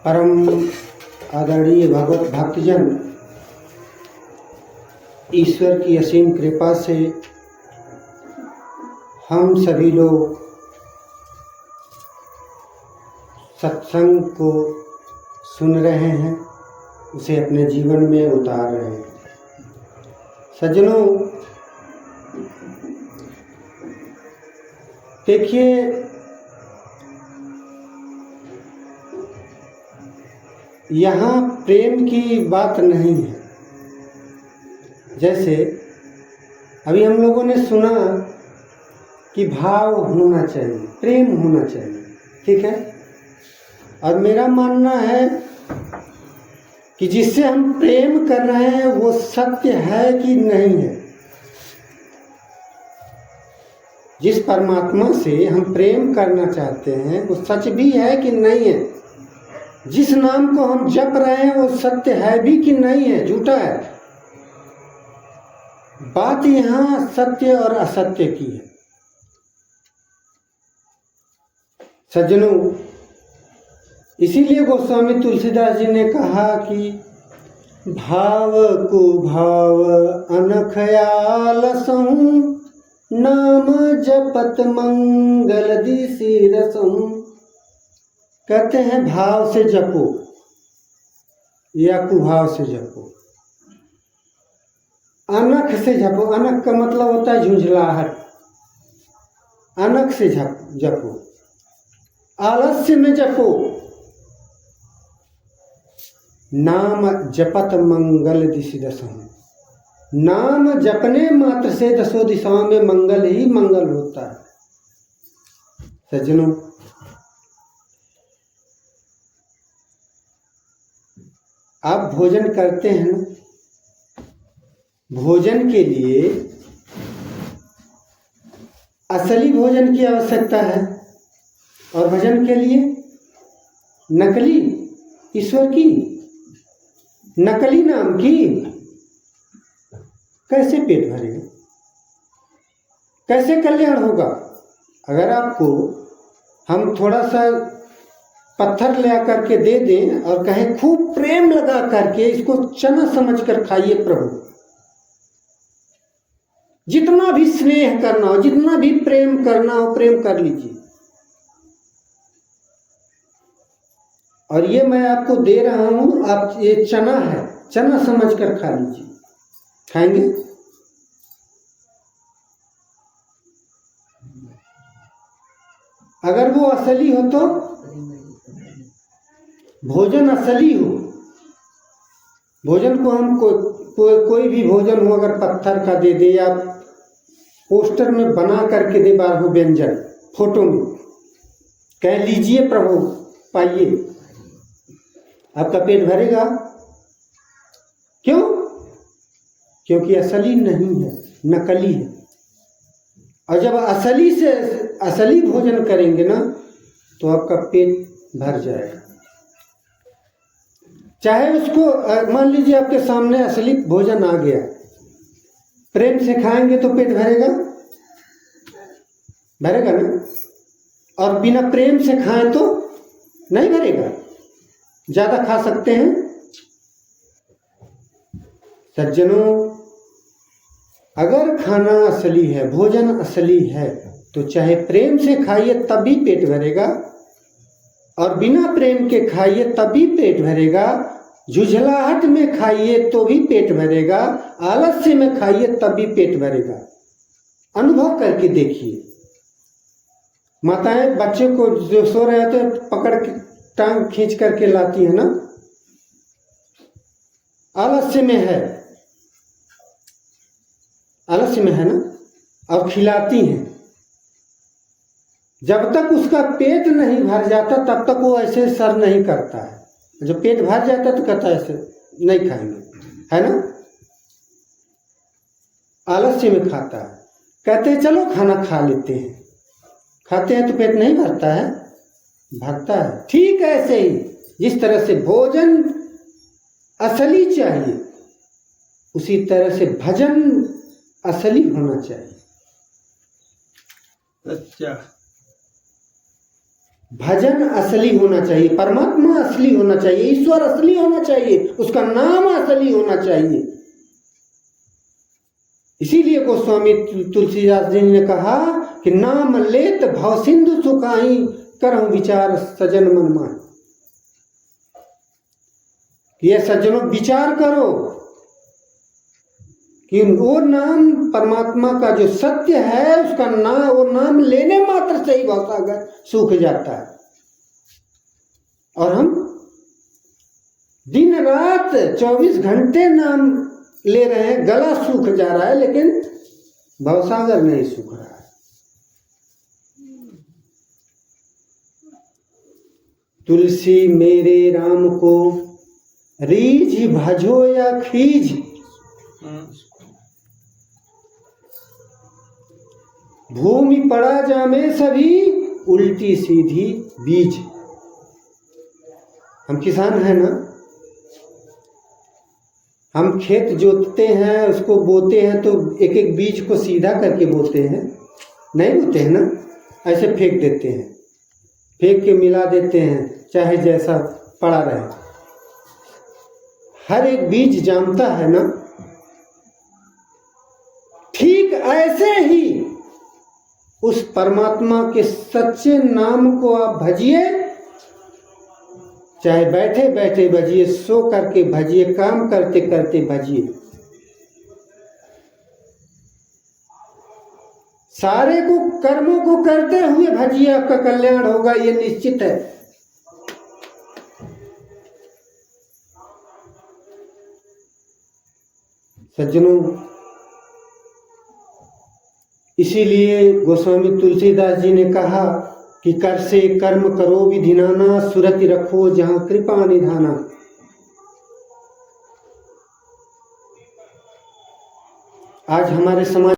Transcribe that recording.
परम आदरणीय भगवत भक्तजन, ईश्वर की असीम कृपा से हम सभी लोग सत्संग को सुन रहे हैं, उसे अपने जीवन में उतार रहे हैं। सज्जनों, देखिए, यहाँ प्रेम की बात नहीं है। जैसे अभी हम लोगों ने सुना कि भाव होना चाहिए, प्रेम होना चाहिए, ठीक है। और मेरा मानना है कि जिससे हम प्रेम कर रहे हैं वो सत्य है कि नहीं है। जिस परमात्मा से हम प्रेम करना चाहते हैं वो सच भी है कि नहीं है। जिस नाम को हम जप रहे हैं वो सत्य है भी कि नहीं है, झूठा है। बात यहाँ सत्य और असत्य की है। सज्जनों, इसीलिए गोस्वामी तुलसीदास जी ने कहा कि भाव को भाव अनखयालसं नाम जपत मंगल दिसि रसं। कहते हैं भाव से जपो या कुभाव से जपो, अनख से जपो। अनख का मतलब होता है झुंझलाहट। अनख से जपो, आलस्य में जपो। नाम जपत मंगल दिशि दशम। नाम जपने मात्र से दसों दिशाओं में मंगल ही मंगल होता है। सज्जनों, आप भोजन करते हैं ना, भोजन के लिए असली भोजन की आवश्यकता है और भजन के लिए नकली, ईश्वर की नकली नाम की। कैसे पेट भरेगा, कैसे कल्याण होगा? अगर आपको हम थोड़ा सा पत्थर ले करके दे दें और कहें खूब प्रेम लगा करके इसको चना समझकर खाइए प्रभु, जितना भी स्नेह करना हो, जितना भी प्रेम करना हो, प्रेम कर लीजिए। और ये मैं आपको दे रहा हूं, आप ये चना है, चना समझकर खा लीजिए। खाएंगे? अगर वो असली हो तो, भोजन असली हो, भोजन को हम कोई भी भोजन हो अगर पत्थर का दे दे या पोस्टर में बना करके दे, 12 व्यंजन फोटो में, कह लीजिए प्रभु पाइए, आपका पेट भरेगा? क्यों? क्योंकि असली नहीं है, नकली है। और जब असली से असली भोजन करेंगे ना तो आपका पेट भर जाएगा। चाहे उसको मान लीजिए आपके सामने असली भोजन आ गया, प्रेम से खाएंगे तो पेट भरेगा? भरेगा ना? और बिना प्रेम से खाएं तो नहीं भरेगा, ज्यादा खा सकते हैं। सज्जनों, अगर खाना असली है, भोजन असली है, तो चाहे प्रेम से खाइए तब भी पेट भरेगा और बिना प्रेम के खाइए तब भी पेट भरेगा। झुझलाहट में खाइए तो भी पेट भरेगा, आलस्य में खाइए तब भी पेट भरेगा। अनुभव करके देखिए। माताएं बच्चे को जो सो रहे होते हैं पकड़ के टांग खींच करके लाती है ना, आलस्य में है, आलस्य में है ना, और खिलाती हैं। जब तक उसका पेट नहीं भर जाता तब तक वो ऐसे सर नहीं करता है। जब पेट भर जाता तो कहता है ऐसे नहीं खाएंगे, है ना, आलस्य में खाता है। कहते हैं चलो खाना खा लेते हैं, खाते हैं तो पेट नहीं भरता है, भरता है। ठीक है, ऐसे ही जिस तरह से भोजन असली चाहिए उसी तरह से भजन असली होना चाहिए। अच्छा, भजन असली होना चाहिए, परमात्मा असली होना चाहिए, ईश्वर असली होना चाहिए, उसका नाम असली होना चाहिए। इसीलिए गोस्वामी तुलसीदास जी ने कहा कि नाम लेत भव सिंधु सुखाई, करहु विचार सजन मन माहि। ये सज्जनों विचार करो कि वो नाम परमात्मा का जो सत्य है, उसका नाम, वो नाम लेने मात्र से ही भवसागर सूख जाता है। और हम दिन रात 24 घंटे नाम ले रहे हैं, गला सूख जा रहा है, लेकिन भवसागर नहीं सूख रहा है। तुलसी मेरे राम को रीझ भजो या खीज, भूमि पड़ा जामे सभी उल्टी सीधी बीज। हम किसान हैं ना, हम खेत जोतते हैं, उसको बोते हैं, तो एक एक बीज को सीधा करके बोते हैं, नहीं बोते हैं ना, ऐसे फेंक देते हैं, फेंक के मिला देते हैं, चाहे जैसा पड़ा रहे। हर एक बीज जानता है ना। ठीक ऐसे ही उस परमात्मा के सच्चे नाम को आप भजिए, चाहे बैठे बैठे भजिए, सो करके भजिए, काम करते करते भजिए। सारे को कर्मों को करते हुए भजिए, आपका कल्याण होगा, ये निश्चित है। सज्जनों, इसीलिए गोस्वामी तुलसीदास जी ने कहा कि कर से कर्म करो विधिनाना, सुरति रखो जहां कृपा निधाना। आज हमारे समाज